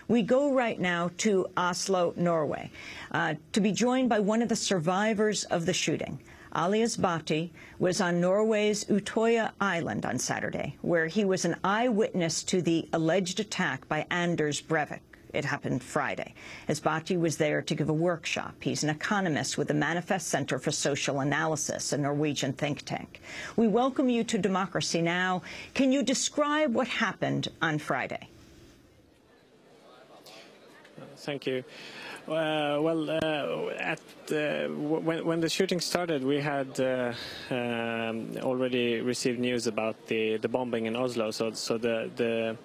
We go right now to Oslo, Norway, to be joined by one of the survivors of the shooting. Ali Esbati was on Norway's Utoya island on Saturday, where he was an eyewitness to the alleged attack by Anders Breivik. It happened Friday. Esbati was there to give a workshop. He's an economist with the Manifest Center for Social Analysis, a Norwegian think tank. We welcome you to Democracy Now! Can you describe what happened on Friday? Thank you. When the shooting started, we had already received news about the bombing in Oslo. So the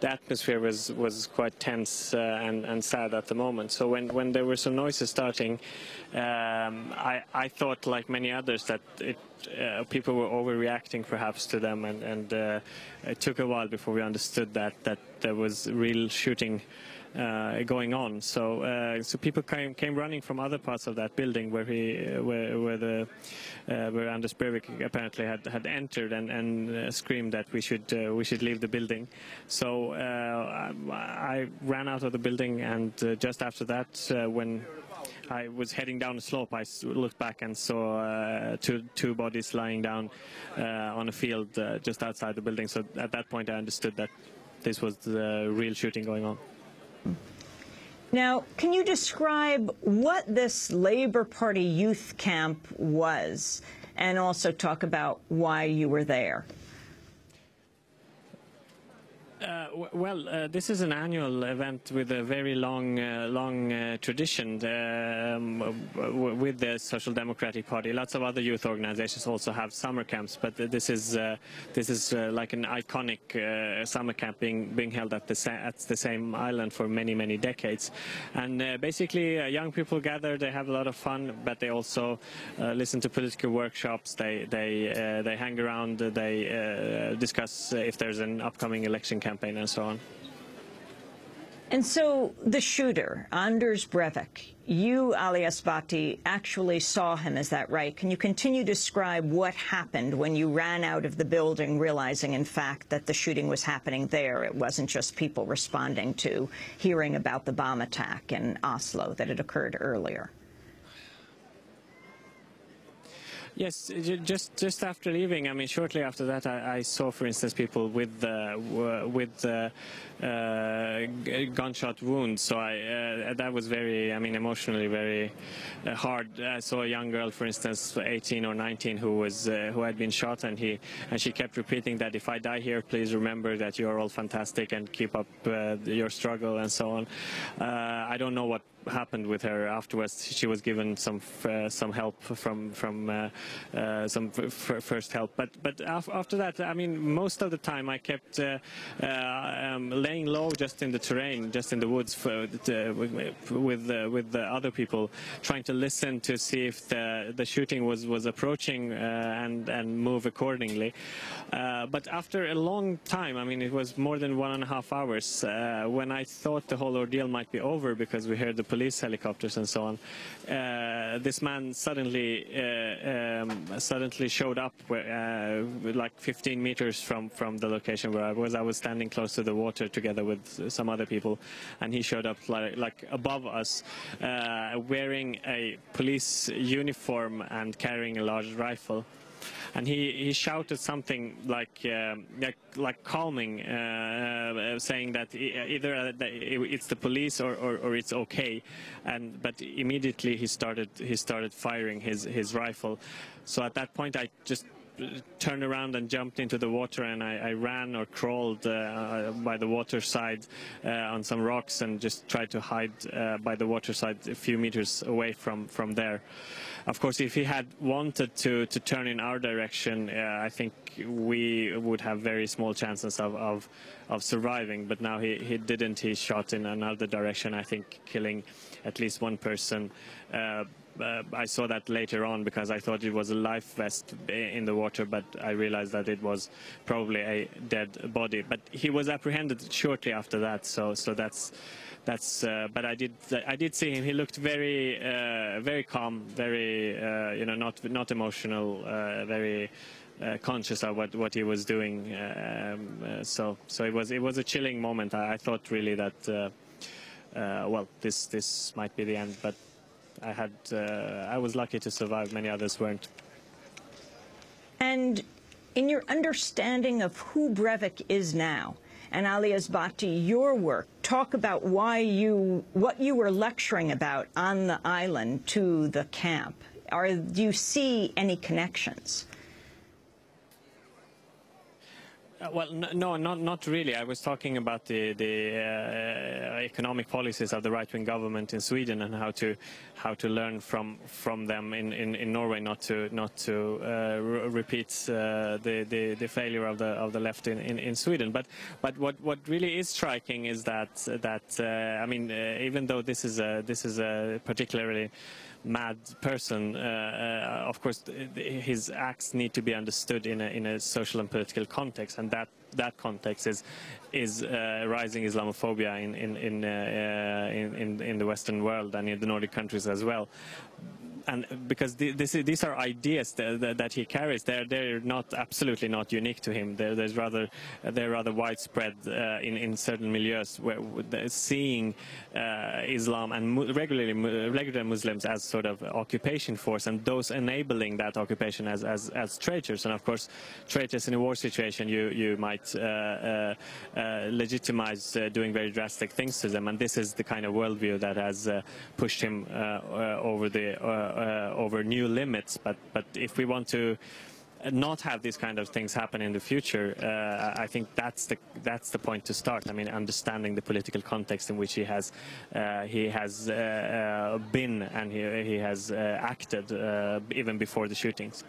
atmosphere was quite tense and sad at the moment. So when there were some noises starting, I thought, like many others, that people were overreacting perhaps to them, and it took a while before we understood that there was real shooting going on. So people came running from other parts of that building where Anders Breivik apparently had entered and screamed that we should leave the building. So I ran out of the building, and just after that, when I was heading down the slope, I looked back and saw two bodies lying down on a field just outside the building. So at that point I understood that this was the real shooting going on. Now, can you describe what this Labour Party youth camp was, and also talk about why you were there? This is an annual event with a very long tradition with the Social Democratic Party. Lots of other youth organizations also have summer camps, but this is like an iconic summer camp being held at the same island for many decades. And basically, young people gather. They have a lot of fun, but they also listen to political workshops. They hang around. They discuss if there's an upcoming election campaign and so on. And so the shooter, Anders Breivik, you, Ali Esbati, actually saw him, is that right? Can you continue to describe what happened when you ran out of the building, realizing, in fact, that the shooting was happening there? It wasn't just people responding to hearing about the bomb attack in Oslo that had occurred earlier. Yes, just after leaving, I mean, shortly after that, I saw, for instance, people with gunshot wounds. So that was very, I mean, emotionally very hard. I saw a young girl, for instance, 18 or 19, who had been shot, and she kept repeating that if I die here, please remember that you are all fantastic and keep up your struggle and so on. I don't know what happened with her afterwards. She was given some help from some first help, but after that, I mean, most of the time I kept laying low, just in the terrain, just in the woods, with the other people, trying to listen to see if the shooting was approaching and move accordingly. But after a long time, I mean, it was more than 1.5 hours, when I thought the whole ordeal might be over because we heard the police helicopters and so on, this man suddenly showed up like 15 meters from the location where I was. I was standing close to the water together with some other people, and he showed up like above us, wearing a police uniform and carrying a large rifle. And he shouted something like calming, saying that either it's the police or it's okay. But immediately he started firing his rifle. So at that point I just turned around and jumped into the water, and I ran or crawled by the water side on some rocks, and just tried to hide by the water side a few meters away from there. Of course, if he had wanted to turn in our direction, I think we would have very small chances of surviving. But now he didn't. He shot in another direction, I think, killing at least one person. I saw that later on because I thought it was a life vest in the water, but I realized that it was probably a dead body. But he was apprehended shortly after that, so that's. But I did see him. He looked very calm, very not emotional, very conscious of what he was doing. So it was a chilling moment. I thought really that well, this might be the end. But I was lucky to survive. Many others weren't. And in your understanding of who Breivik is now, and Ali Esbati, your work, talk about what you were lecturing about on the island to the camp. Do you see any connections? Well, no, not really. I was talking about the economic policies of the right-wing government in Sweden and how to learn from them in Norway, not to repeat the failure of the left in Sweden. But what really is striking is that I mean, even though this is a particularly mad person, of course his acts need to be understood in a social and political context, and that context is rising Islamophobia in the Western world and in the Nordic countries as well. And because these are ideas that he carries, they're absolutely not unique to him. They're rather widespread in certain milieus, where seeing Islam and regular Muslims as sort of occupation force, and those enabling that occupation as traitors. And of course, traitors in a war situation, you might legitimize doing very drastic things to them. And this is the kind of worldview that has pushed him over new limits. But if we want to not have these kind of things happen in the future, I think that's the point to start. I mean, understanding the political context in which he has been and he has acted even before the shootings.